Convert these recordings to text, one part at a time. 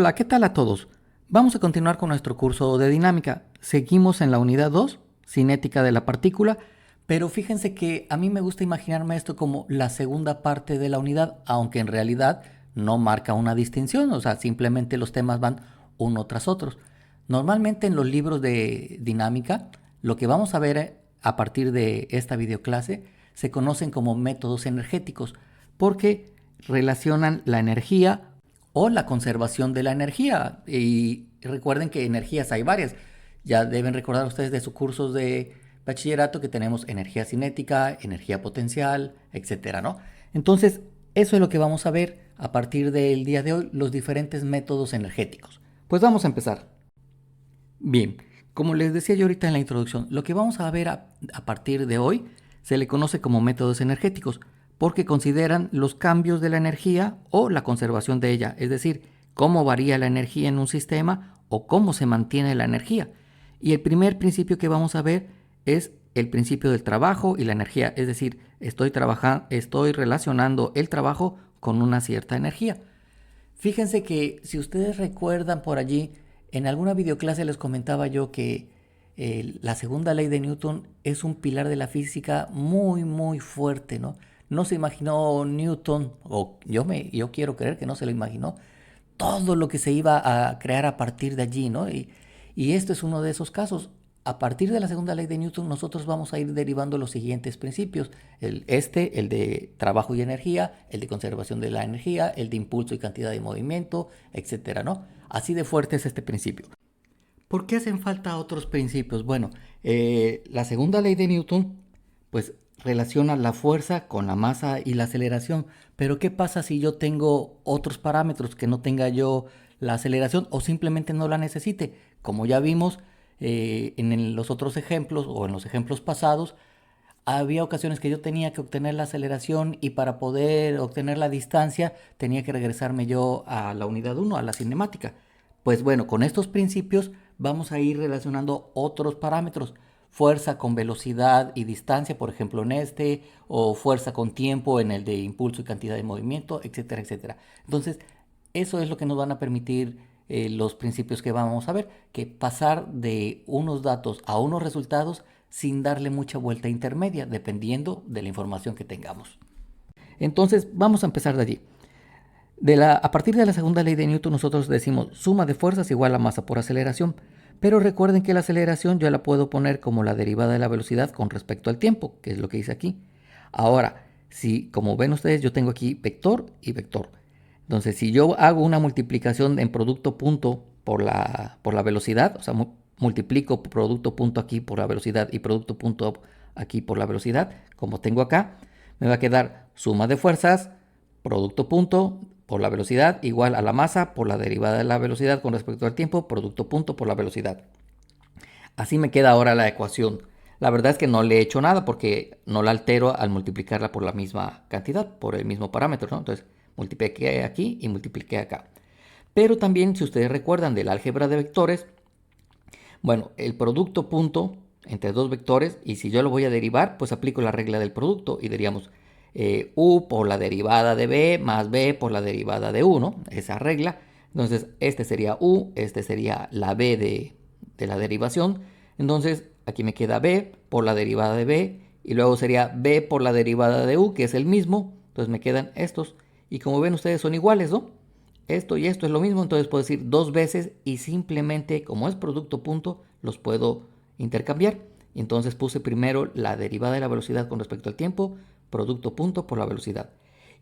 Hola, ¿qué tal a todos? Vamos a continuar con nuestro curso de dinámica. Seguimos en la unidad 2, cinética de la partícula, pero fíjense que a mí me gusta imaginarme esto como la segunda parte de la unidad, aunque en realidad no marca una distinción, o sea, simplemente los temas van uno tras otros. Normalmente en los libros de dinámica, lo que vamos a ver a partir de esta videoclase se conocen como métodos energéticos, porque relacionan la energía o la conservación de la energía. Y recuerden que energías hay varias. Ya deben recordar ustedes de sus cursos de bachillerato que tenemos energía cinética, energía potencial, etcétera, ¿no? Entonces, eso es lo que vamos a ver a partir del día de hoy, los diferentes métodos energéticos. Pues vamos a empezar. Bien, como les decía yo ahorita en la introducción, lo que vamos a ver a partir de hoy se le conoce como métodos energéticos porque consideran los cambios de la energía o la conservación de ella, es decir, cómo varía la energía en un sistema o cómo se mantiene la energía. Y el primer principio que vamos a ver es el principio del trabajo y la energía, es decir, estoy relacionando el trabajo con una cierta energía. Fíjense que si ustedes recuerdan por allí, en alguna videoclase les comentaba yo que la segunda ley de Newton es un pilar de la física muy, muy fuerte, ¿no? No se imaginó Newton, o yo quiero creer que no se lo imaginó, todo lo que se iba a crear a partir de allí, ¿no? Y esto es uno de esos casos. A partir de la segunda ley de Newton, nosotros vamos a ir derivando los siguientes principios. El de trabajo y energía, el de conservación de la energía, el de impulso y cantidad de movimiento, etcétera, ¿no? Así de fuerte es este principio. ¿Por qué hacen falta otros principios? Bueno, la segunda ley de Newton, pues relaciona la fuerza con la masa y la aceleración. Pero ¿qué pasa si yo tengo otros parámetros que no tenga yo la aceleración o simplemente no la necesite? Como ya vimos en los otros ejemplos o en los ejemplos pasados, había ocasiones que yo tenía que obtener la aceleración y para poder obtener la distancia tenía que regresarme yo a la unidad 1, a la cinemática. Pues bueno, con estos principios vamos a ir relacionando otros parámetros. Fuerza con velocidad y distancia, por ejemplo en este, o fuerza con tiempo en el de impulso y cantidad de movimiento, etcétera, etcétera. Entonces, eso es lo que nos van a permitir los principios que vamos a ver, que pasar de unos datos a unos resultados sin darle mucha vuelta intermedia, dependiendo de la información que tengamos. Entonces, vamos a empezar de allí. A partir de la segunda ley de Newton nosotros decimos suma de fuerzas igual a masa por aceleración, pero recuerden que la aceleración yo la puedo poner como la derivada de la velocidad con respecto al tiempo, que es lo que dice aquí. Ahora, si como ven ustedes yo tengo aquí vector y vector. Entonces si yo hago una multiplicación en producto punto por la velocidad, o sea, multiplico producto punto aquí por la velocidad y producto punto aquí por la velocidad, como tengo acá, me va a quedar suma de fuerzas, producto punto por la velocidad igual a la masa por la derivada de la velocidad con respecto al tiempo, producto punto por la velocidad. Así me queda ahora la ecuación. La verdad es que no le he hecho nada porque no la altero al multiplicarla por la misma cantidad, por el mismo parámetro, ¿no? Entonces multipliqué aquí y multipliqué acá. Pero también si ustedes recuerdan del álgebra de vectores, bueno, el producto punto entre dos vectores, y si yo lo voy a derivar, pues aplico la regla del producto y diríamos u por la derivada de b más b por la derivada de u, ¿no? Esa regla. Entonces, este sería u, este sería la b de la derivación. Entonces, aquí me queda b por la derivada de b, y luego sería b por la derivada de u, que es el mismo. Entonces me quedan estos. Y como ven ustedes son iguales, ¿no? Esto y esto es lo mismo, entonces puedo decir dos veces y simplemente, como es producto punto, los puedo intercambiar. Y entonces puse primero la derivada de la velocidad con respecto al tiempo, producto punto por la velocidad.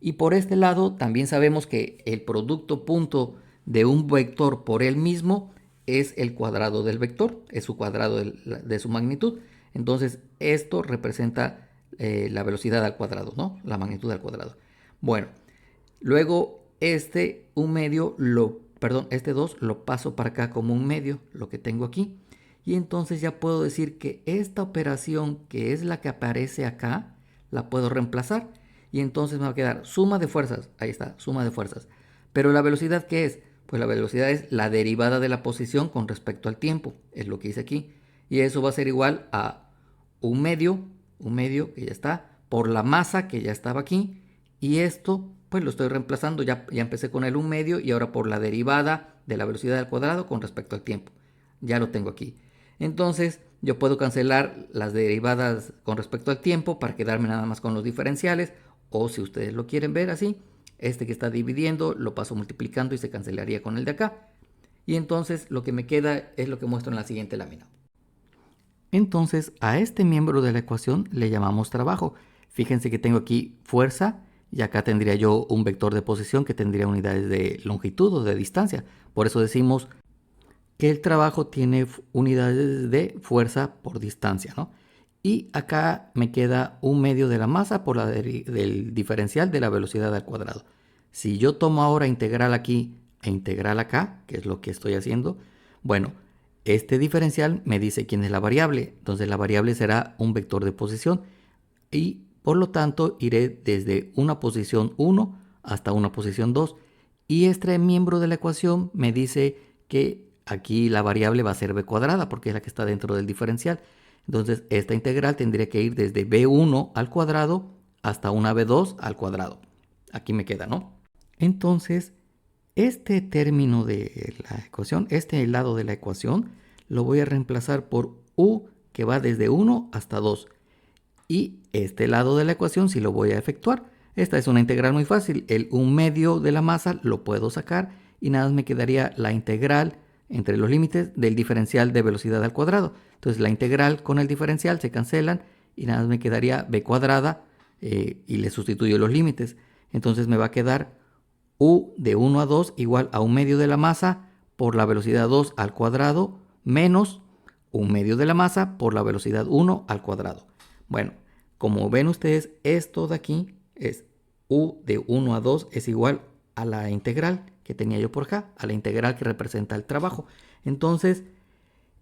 Y por este lado también sabemos que el producto punto de un vector por él mismo es el cuadrado del vector, es su cuadrado de su magnitud. Entonces esto representa la velocidad al cuadrado, ¿no? La magnitud al cuadrado. Bueno, luego este 2 lo paso para acá como un medio, lo que tengo aquí. Y entonces ya puedo decir que esta operación, que es la que aparece acá, la puedo reemplazar. Y entonces me va a quedar suma de fuerzas. Ahí está, suma de fuerzas. Pero la velocidad, ¿qué es? Pues la velocidad es la derivada de la posición con respecto al tiempo. Es lo que hice aquí. Y eso va a ser igual a un medio que ya está, por la masa que ya estaba aquí. Y esto, pues lo estoy reemplazando. Ya empecé con el 1 medio y ahora por la derivada de la velocidad al cuadrado con respecto al tiempo. Ya lo tengo aquí. Entonces yo puedo cancelar las derivadas con respecto al tiempo para quedarme nada más con los diferenciales, o si ustedes lo quieren ver así, este que está dividiendo lo paso multiplicando y se cancelaría con el de acá. Y entonces lo que me queda es lo que muestro en la siguiente lámina. Entonces a este miembro de la ecuación le llamamos trabajo. Fíjense que tengo aquí fuerza y acá tendría yo un vector de posición que tendría unidades de longitud o de distancia. Por eso decimos que el trabajo tiene unidades de fuerza por distancia, ¿no? Y acá me queda un medio de la masa por del diferencial de la velocidad al cuadrado. Si yo tomo ahora integral aquí e integral acá, que es lo que estoy haciendo, bueno, este diferencial me dice quién es la variable. Entonces la variable será un vector de posición y por lo tanto iré desde una posición 1 hasta una posición 2. Y este miembro de la ecuación me dice que aquí la variable va a ser b cuadrada porque es la que está dentro del diferencial. Entonces esta integral tendría que ir desde b1 al cuadrado hasta una b2 al cuadrado. Aquí me queda, ¿no? Entonces este término de la ecuación, este lado de la ecuación, lo voy a reemplazar por u que va desde 1 hasta 2. Y este lado de la ecuación sí lo voy a efectuar. Esta es una integral muy fácil. El 1/2 de la masa lo puedo sacar y nada más me quedaría la integral entre los límites del diferencial de velocidad al cuadrado. Entonces la integral con el diferencial se cancelan y nada más me quedaría b cuadrada y le sustituyo los límites. Entonces me va a quedar u de 1 a 2 igual a 1/2 de la masa por la velocidad 2 al cuadrado menos 1/2 de la masa por la velocidad 1 al cuadrado. Bueno, como ven ustedes, esto de aquí es u de 1 a 2 es igual a la integral que tenía yo por acá, a la integral que representa el trabajo. Entonces,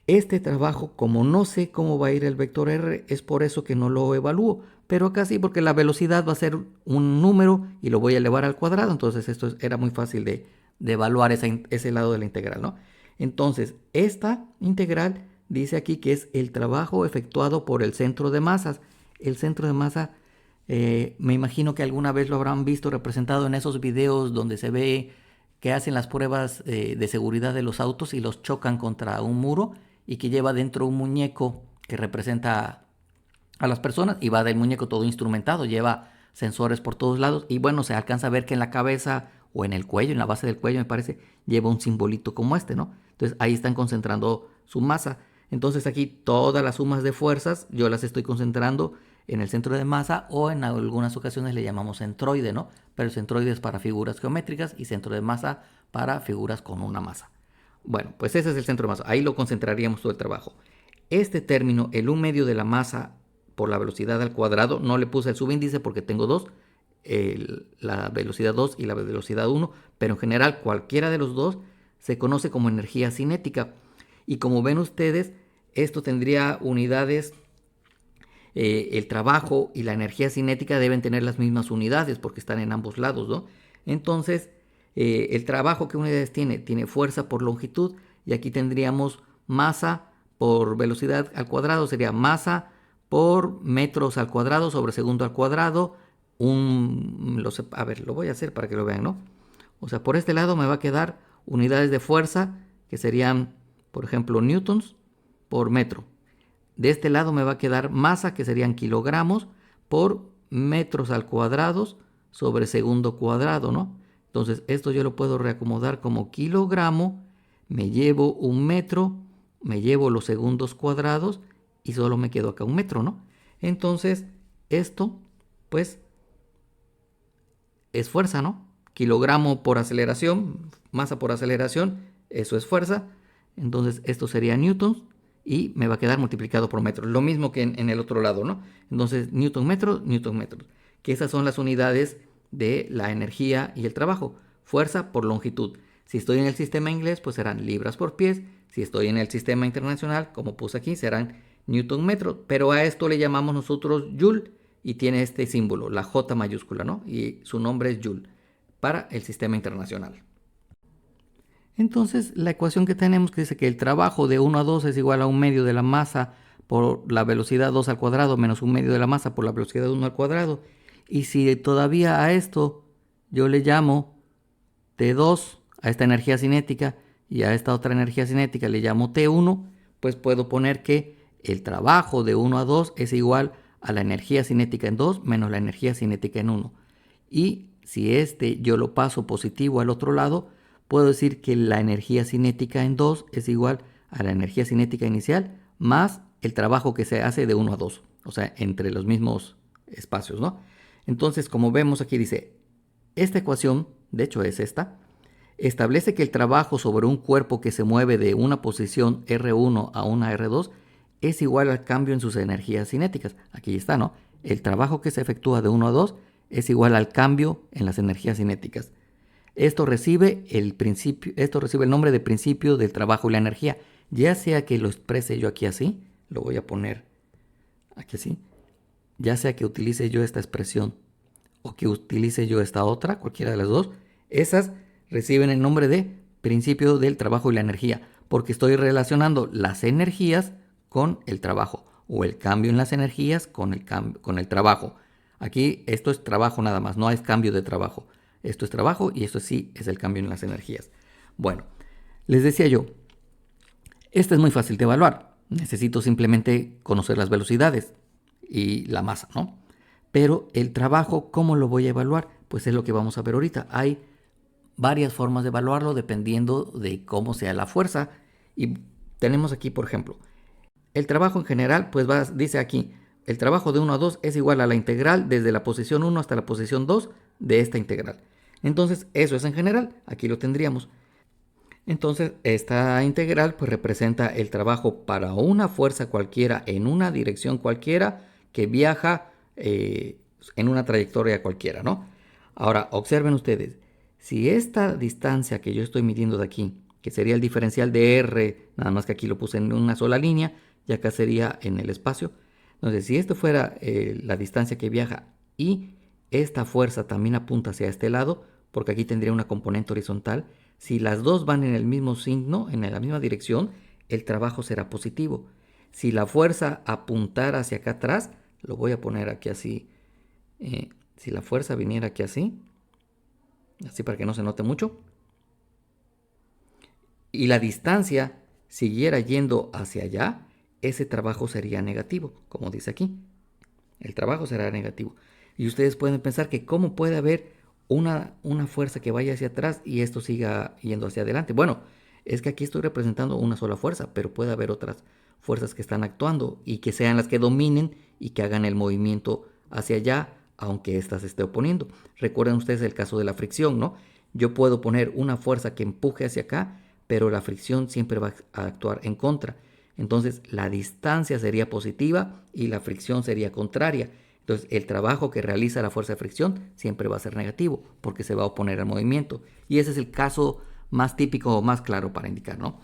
este trabajo, como no sé cómo va a ir el vector r, es por eso que no lo evalúo. Pero acá sí, porque la velocidad va a ser un número y lo voy a elevar al cuadrado. Entonces, esto era muy fácil de evaluar ese lado de la integral, ¿no? Entonces, esta integral dice aquí que es el trabajo efectuado por el centro de masas. El centro de masa, me imagino que alguna vez lo habrán visto representado en esos videos donde se ve que hacen las pruebas de seguridad de los autos y los chocan contra un muro y que lleva dentro un muñeco que representa a las personas y va del muñeco todo instrumentado, lleva sensores por todos lados y bueno, se alcanza a ver que en la cabeza o en el cuello, en la base del cuello me parece, lleva un simbolito como este, ¿no? Entonces ahí están concentrando su masa. Entonces aquí todas las sumas de fuerzas yo las estoy concentrando en el centro de masa o en algunas ocasiones le llamamos centroide, ¿no? Pero el centroide es para figuras geométricas y centro de masa para figuras con una masa. Bueno, pues ese es el centro de masa. Ahí lo concentraríamos todo el trabajo. Este término, el 1/2 de la masa por la velocidad al cuadrado, no le puse el subíndice porque tengo dos, la velocidad 2 y la velocidad 1, pero en general cualquiera de los dos se conoce como energía cinética. Y como ven ustedes, esto tendría unidades, el trabajo y la energía cinética deben tener las mismas unidades porque están en ambos lados, ¿no? Entonces, el trabajo, ¿qué unidades tiene? Tiene fuerza por longitud y aquí tendríamos masa por velocidad al cuadrado, sería masa por metros al cuadrado sobre segundo al cuadrado. A ver, lo voy a hacer para que lo vean, ¿no? O sea, por este lado me va a quedar unidades de fuerza que serían, por ejemplo, newtons por metro. De este lado me va a quedar masa que serían kilogramos por metros al cuadrado sobre segundo cuadrado, ¿no? Entonces esto yo lo puedo reacomodar como kilogramo, me llevo un metro, me llevo los segundos cuadrados y solo me quedo acá un metro, ¿no? Entonces esto pues es fuerza, ¿no? Kilogramo por aceleración, masa por aceleración, eso es fuerza. Entonces esto sería newtons y me va a quedar multiplicado por metro. Lo mismo que en el otro lado, ¿no? Entonces newton metro, que esas son las unidades de la energía y el trabajo. Fuerza por longitud. Si estoy en el sistema inglés, pues serán libras por pies. Si estoy en el sistema internacional, como puse aquí, serán newton metro. Pero a esto le llamamos nosotros joule y tiene este símbolo, la J mayúscula, ¿no? Y su nombre es joule para el sistema internacional. Entonces, la ecuación que tenemos que dice que el trabajo de 1 a 2 es igual a 1/2 de la masa por la velocidad 2 al cuadrado menos 1/2 de la masa por la velocidad 1 al cuadrado. Y si todavía a esto yo le llamo T2, a esta energía cinética, y a esta otra energía cinética le llamo T1, pues puedo poner que el trabajo de 1 a 2 es igual a la energía cinética en 2 menos la energía cinética en 1. Y si yo lo paso positivo al otro lado, puedo decir que la energía cinética en 2 es igual a la energía cinética inicial más el trabajo que se hace de 1 a 2, o sea, entre los mismos espacios, ¿no? Entonces, como vemos aquí dice, esta ecuación, de hecho es esta, establece que el trabajo sobre un cuerpo que se mueve de una posición R1 a una R2 es igual al cambio en sus energías cinéticas. Aquí está, ¿no? El trabajo que se efectúa de 1 a 2 es igual al cambio en las energías cinéticas. Esto recibe el nombre de principio del trabajo y la energía. Ya sea que lo exprese yo aquí así, lo voy a poner aquí así, ya sea que utilice yo esta expresión o que utilice yo esta otra, cualquiera de las dos, esas reciben el nombre de principio del trabajo y la energía, porque estoy relacionando las energías con el trabajo o el cambio en las energías con el trabajo. Aquí esto es trabajo nada más, no es cambio de trabajo. Esto es trabajo y esto sí es el cambio en las energías. Bueno, les decía yo, este es muy fácil de evaluar. Necesito simplemente conocer las velocidades y la masa, ¿no? Pero el trabajo, ¿cómo lo voy a evaluar? Pues es lo que vamos a ver ahorita. Hay varias formas de evaluarlo dependiendo de cómo sea la fuerza. Y tenemos aquí, por ejemplo, el trabajo en general, pues dice aquí, el trabajo de 1 a 2 es igual a la integral desde la posición 1 hasta la posición 2 de esta integral. Entonces, eso es en general, aquí lo tendríamos. Entonces, esta integral pues representa el trabajo para una fuerza cualquiera en una dirección cualquiera que viaja en una trayectoria cualquiera, ¿no? Ahora, observen ustedes, si esta distancia que yo estoy midiendo de aquí, que sería el diferencial de R, nada más que aquí lo puse en una sola línea, y acá sería en el espacio. Entonces, si esto fuera la distancia que viaja y esta fuerza también apunta hacia este lado, porque aquí tendría una componente horizontal, si las dos van en el mismo signo, en la misma dirección, el trabajo será positivo. Si la fuerza apuntara hacia acá atrás, lo voy a poner aquí así. Si la fuerza viniera aquí así para que no se note mucho, y la distancia siguiera yendo hacia allá, ese trabajo sería negativo, como dice aquí. El trabajo será negativo. Y ustedes pueden pensar que cómo puede haber una fuerza que vaya hacia atrás y esto siga yendo hacia adelante. Bueno, es que aquí estoy representando una sola fuerza, pero puede haber otras fuerzas que están actuando y que sean las que dominen y que hagan el movimiento hacia allá, aunque ésta se esté oponiendo. Recuerden ustedes el caso de la fricción, ¿no? Yo puedo poner una fuerza que empuje hacia acá, pero la fricción siempre va a actuar en contra. Entonces la distancia sería positiva y la fricción sería contraria. Entonces el trabajo que realiza la fuerza de fricción siempre va a ser negativo porque se va a oponer al movimiento. Y ese es el caso más típico o más claro para indicar, ¿no?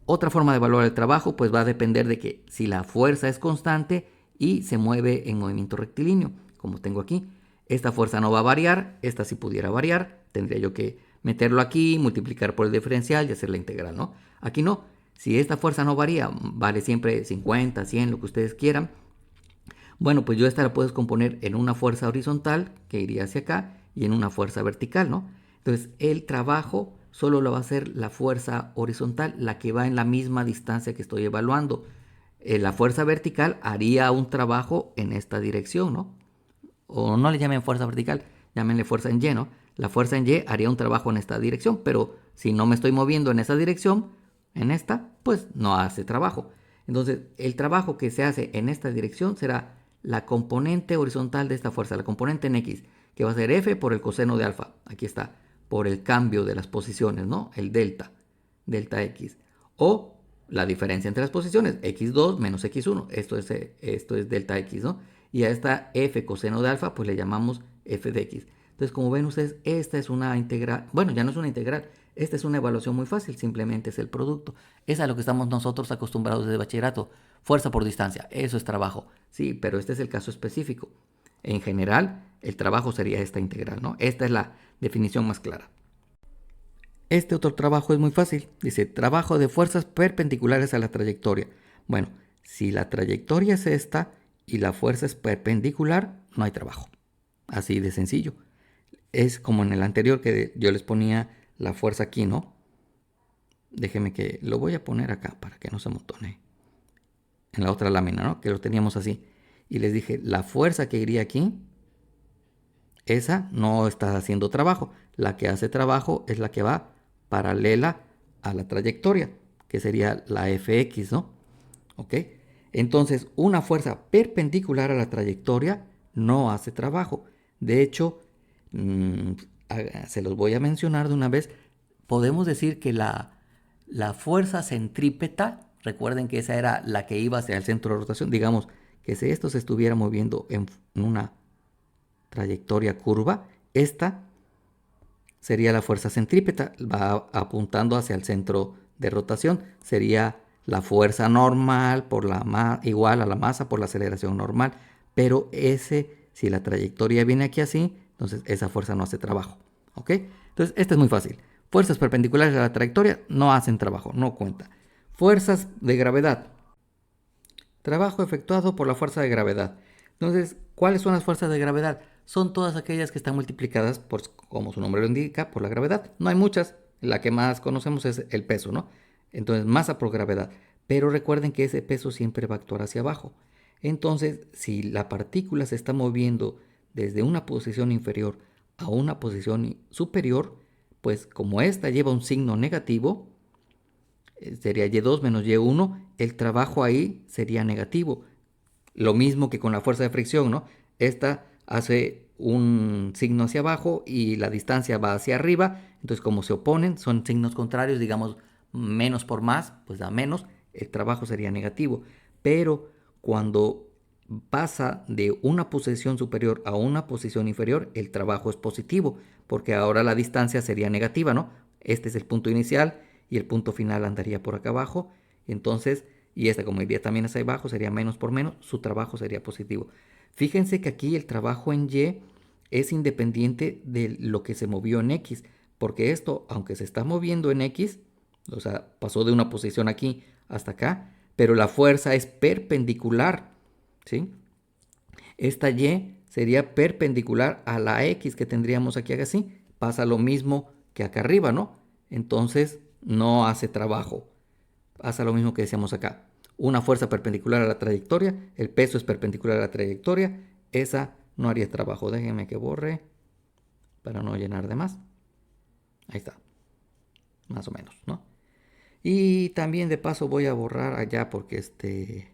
Otra forma de evaluar el trabajo pues va a depender de que si la fuerza es constante y se mueve en movimiento rectilíneo, como tengo aquí. Esta fuerza no va a variar, esta sí pudiera variar, tendría yo que meterlo aquí, multiplicar por el diferencial y hacer la integral, ¿no? Aquí no. Si esta fuerza no varía, vale siempre 50, 100, lo que ustedes quieran. Bueno, pues yo esta la puedo componer en una fuerza horizontal que iría hacia acá y en una fuerza vertical, ¿no? Entonces el trabajo solo lo va a hacer la fuerza horizontal, la que va en la misma distancia que estoy evaluando. La fuerza vertical haría un trabajo en esta dirección, ¿no? O no le llamen fuerza vertical, llámenle fuerza en Y, ¿no? La fuerza en Y haría un trabajo en esta dirección, pero si no me estoy moviendo en esa dirección, en esta, pues no hace trabajo. Entonces, el trabajo que se hace en esta dirección será la componente horizontal de esta fuerza, la componente en X, que va a ser F por el coseno de alfa. Aquí está, por el cambio de las posiciones, ¿no? El delta X. O la diferencia entre las posiciones, x2 menos x1. Esto es delta x, ¿no? Y a esta f coseno de alfa, pues le llamamos f de x. Entonces, como ven ustedes, esta es una integral. Bueno, ya no es una integral. Esta es una evaluación muy fácil, simplemente es el producto. Es a lo que estamos nosotros acostumbrados desde bachillerato. Fuerza por distancia, eso es trabajo. Sí, pero este es el caso específico. En general, el trabajo sería esta integral, ¿no? Esta es la definición más clara. Este otro trabajo es muy fácil. Dice, trabajo de fuerzas perpendiculares a la trayectoria. Bueno, si la trayectoria es esta y la fuerza es perpendicular, no hay trabajo. Así de sencillo. Es como en el anterior que yo les ponía la fuerza aquí, ¿no? Déjeme que lo voy a poner acá para que no se amotone. En la otra lámina, ¿no? Que lo teníamos así. Y les dije, la fuerza que iría aquí, esa no está haciendo trabajo. La que hace trabajo es la que va paralela a la trayectoria, que sería la Fx, ¿no? ¿Ok? Entonces, una fuerza perpendicular a la trayectoria no hace trabajo. De hecho, mm, se los voy a mencionar de una vez. Podemos decir que la fuerza centrípeta, recuerden que esa era la que iba hacia el centro de rotación, digamos que si esto se estuviera moviendo en una trayectoria curva, esta sería la fuerza centrípeta, va apuntando hacia el centro de rotación, sería la fuerza normal por igual a la masa por la aceleración normal, pero si la trayectoria viene aquí así, entonces esa fuerza no hace trabajo, ¿ok? Entonces, esta es muy fácil. Fuerzas perpendiculares a la trayectoria no hacen trabajo, no cuenta. Fuerzas de gravedad. Trabajo efectuado por la fuerza de gravedad. Entonces, ¿cuáles son las fuerzas de gravedad? Son todas aquellas que están multiplicadas por, como su nombre lo indica, por la gravedad. No hay muchas. La que más conocemos es el peso, ¿no? Entonces, masa por gravedad. Pero recuerden que ese peso siempre va a actuar hacia abajo. Entonces, si la partícula se está moviendo desde una posición inferior a una posición superior, pues como esta lleva un signo negativo, sería Y2 menos Y1, el trabajo ahí sería negativo. Lo mismo que con la fuerza de fricción, ¿no? Esta hace un signo hacia abajo y la distancia va hacia arriba. Entonces, como se oponen, son signos contrarios, digamos, menos por más, pues da menos, el trabajo sería negativo. Pero cuando pasa de una posición superior a una posición inferior, el trabajo es positivo, porque ahora la distancia sería negativa, ¿no? Este es el punto inicial y el punto final andaría por acá abajo. Entonces, y esta como iría también hacia abajo, sería menos por menos, su trabajo sería positivo. Fíjense que aquí el trabajo en Y es independiente de lo que se movió en X, porque esto, aunque se está moviendo en X, o sea, pasó de una posición aquí hasta acá, pero la fuerza es perpendicular, ¿sí? Esta Y sería perpendicular a la X que tendríamos aquí así. Pasa lo mismo que acá arriba, ¿no? Entonces no hace trabajo. Pasa lo mismo que decíamos acá. Una fuerza perpendicular a la trayectoria, el peso es perpendicular a la trayectoria, esa no haría trabajo. Déjenme que borre para no llenar de más. Ahí está, más o menos, ¿no? Y también de paso voy a borrar allá porque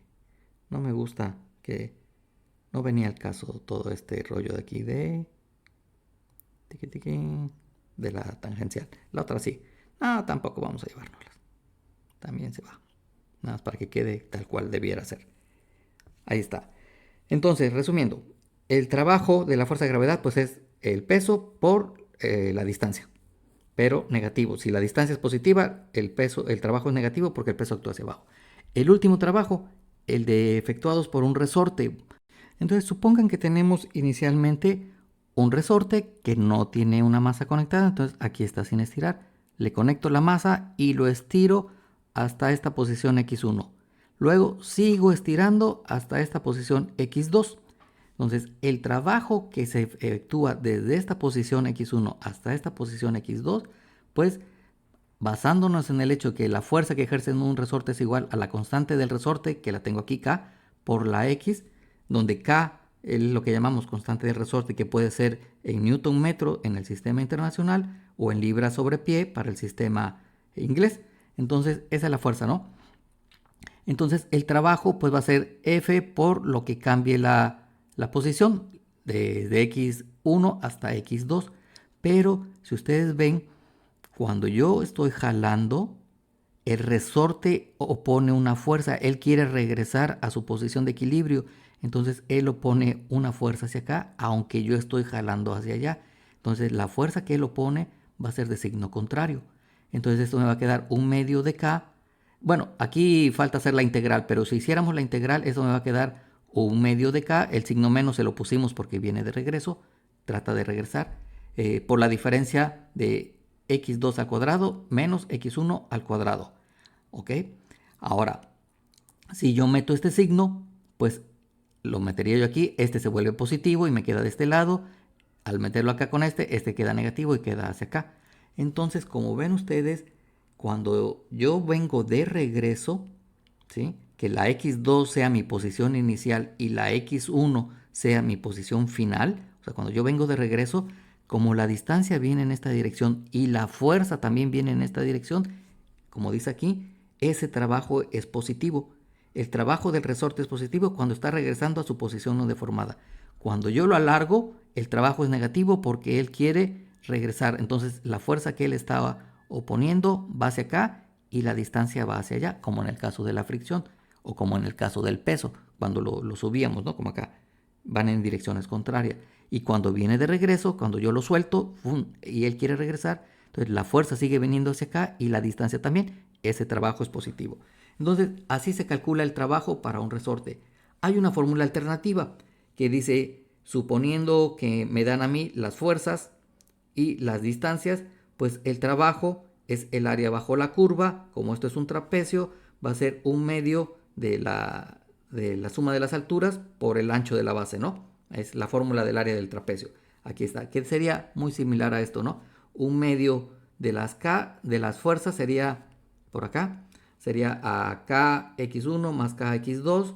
no me gusta que no venía al caso todo este rollo de aquí de la tangencial. La otra sí. No, tampoco vamos a llevárnoslas. También se va. Nada más para que quede tal cual debiera ser. Ahí está. Entonces, resumiendo, el trabajo de la fuerza de gravedad pues es el peso por la distancia, pero negativo. Si la distancia es positiva, el trabajo es negativo porque el peso actúa hacia abajo. El último trabajo, el de efectuados por un resorte. Entonces, supongan que tenemos inicialmente un resorte que no tiene una masa conectada, entonces aquí está sin estirar. Le conecto la masa y lo estiro hasta esta posición X1. Luego sigo estirando hasta esta posición X2. Entonces, el trabajo que se efectúa desde esta posición X1 hasta esta posición X2, pues basándonos en el hecho que la fuerza que ejerce en un resorte es igual a la constante del resorte, que la tengo aquí K, por la X, donde K es lo que llamamos constante del resorte, que puede ser en Newton metro en el sistema internacional o en libra sobre pie para el sistema inglés. Entonces, esa es la fuerza, ¿no? Entonces, el trabajo pues va a ser F por lo que cambie la posición de X1 hasta X2. Pero si ustedes ven, cuando yo estoy jalando, el resorte opone una fuerza. Él quiere regresar a su posición de equilibrio. Entonces él opone una fuerza hacia acá, aunque yo estoy jalando hacia allá. Entonces la fuerza que él opone va a ser de signo contrario. Entonces esto me va a quedar un medio de K. Bueno, aquí falta hacer la integral, pero si hiciéramos la integral, eso me va a quedar un medio de K. El signo menos se lo pusimos porque viene de regreso. Trata de regresar. Por la diferencia de x2 al cuadrado menos x1 al cuadrado. ¿Ok? Ahora, si yo meto este signo, pues lo metería yo aquí. Este se vuelve positivo y me queda de este lado. Al meterlo acá con este queda negativo y queda hacia acá. Entonces, como ven ustedes, cuando yo vengo de regreso, ¿sí? Que la x2 sea mi posición inicial y la x1 sea mi posición final, o sea, cuando yo vengo de regreso, como la distancia viene en esta dirección y la fuerza también viene en esta dirección, como dice aquí, ese trabajo es positivo. El trabajo del resorte es positivo cuando está regresando a su posición no deformada. Cuando yo lo alargo, el trabajo es negativo porque él quiere regresar. Entonces la fuerza que él estaba oponiendo va hacia acá y la distancia va hacia allá, como en el caso de la fricción o como en el caso del peso, cuando lo subíamos, ¿no? Como acá, van en direcciones contrarias. Y cuando viene de regreso, cuando yo lo suelto ¡fum! Y él quiere regresar, entonces la fuerza sigue viniendo hacia acá y la distancia también. Ese trabajo es positivo. Entonces así se calcula el trabajo para un resorte. Hay una fórmula alternativa que dice, suponiendo que me dan a mí las fuerzas y las distancias, pues el trabajo es el área bajo la curva. Como esto es un trapecio, va a ser un medio de la suma de las alturas por el ancho de la base, ¿no? Es la fórmula del área del trapecio. Aquí está, que sería muy similar a esto, ¿no? Un medio de las K, de las fuerzas sería por acá, sería a kx1 más kx2,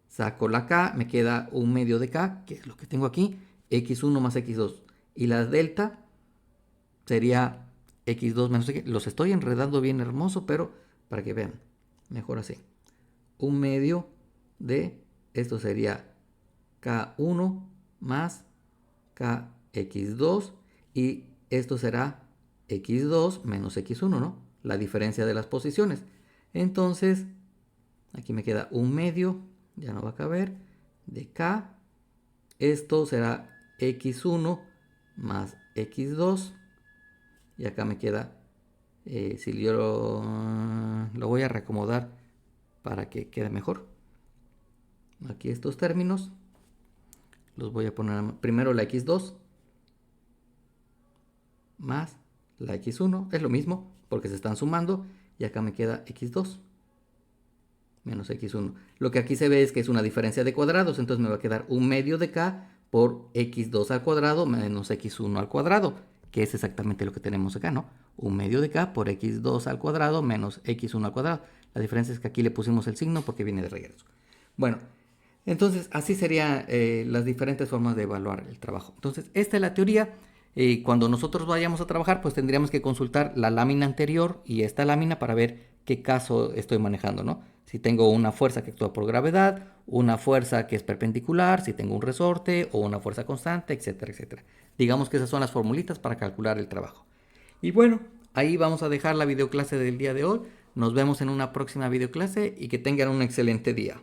saco la K, me queda un medio de K, que es lo que tengo aquí, x1 más x2. Y la delta sería x2 menos x. Los estoy enredando bien hermoso, pero para que vean, mejor así. Un medio de, esto sería k1 más kx2 y esto será x2 menos x1, ¿no? La diferencia de las posiciones. Entonces, aquí me queda un medio, ya no va a caber, de k. Esto será x1 más x2 y acá me queda, si yo lo voy a reacomodar para que quede mejor. Aquí estos términos los voy a poner primero la x2 más la x1, es lo mismo porque se están sumando, y acá me queda x2 menos x1. Lo que aquí se ve es que es una diferencia de cuadrados, entonces me va a quedar un medio de k por x2 al cuadrado menos x1 al cuadrado, que es exactamente lo que tenemos acá, ¿no? Un medio de k por x2 al cuadrado menos x1 al cuadrado. La diferencia es que aquí le pusimos el signo porque viene de regreso. Bueno, entonces así serían las diferentes formas de evaluar el trabajo. Entonces esta es la teoría. Cuando nosotros vayamos a trabajar, pues tendríamos que consultar la lámina anterior y esta lámina para ver qué caso estoy manejando, ¿no? Si tengo una fuerza que actúa por gravedad, una fuerza que es perpendicular, si tengo un resorte o una fuerza constante, etcétera, etcétera. Digamos que esas son las formulitas para calcular el trabajo. Y bueno, ahí vamos a dejar la videoclase del día de hoy. Nos vemos en una próxima videoclase y que tengan un excelente día.